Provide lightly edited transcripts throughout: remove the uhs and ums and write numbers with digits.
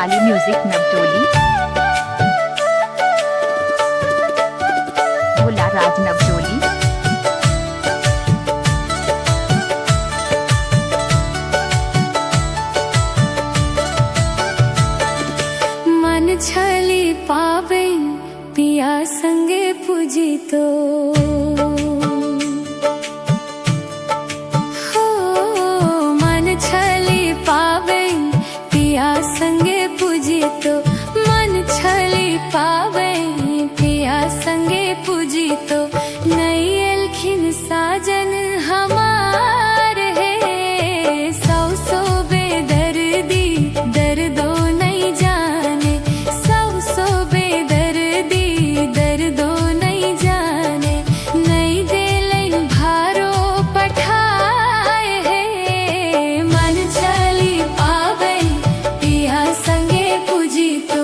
काली music Navtoli, Bhola राज नवटोली। मन छली पावे पिया संगे पूजी तो हो, मन छली पावे पिया संगे पूजी तो, मन छली पावे पिया संगे पूजी तो, नई एलखिन साजन हमार है, सौ सौ बेदर्दी दर्दो नहीं जाने, सौ सौ बेदर्दी दर्दो नहीं जाने, नई दिल भारो पठाए है, मन चली पावे पिया संगे पूजी तो।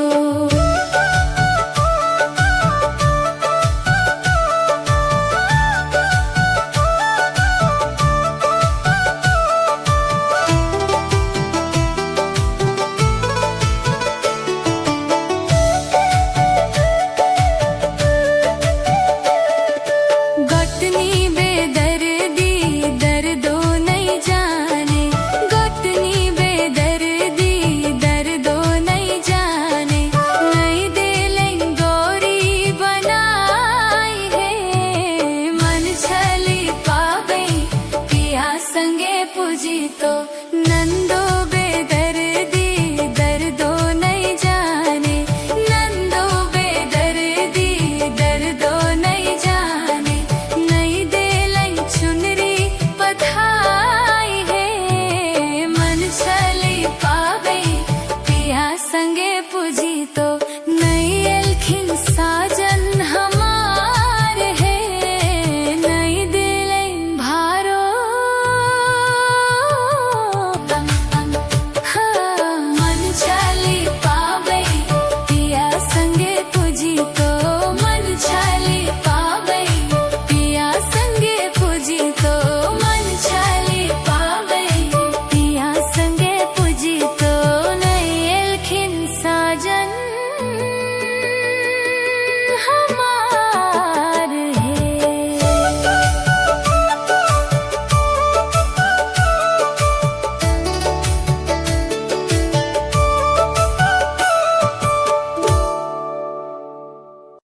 गोतनी बेदर्दी दर्दो नहीं जाने, गोतनी बेदर्दी दर्दो नहीं जाने, नई दिल गोरी बनाई है, मन छली पावे पिया संगे पूजी तो, नंदो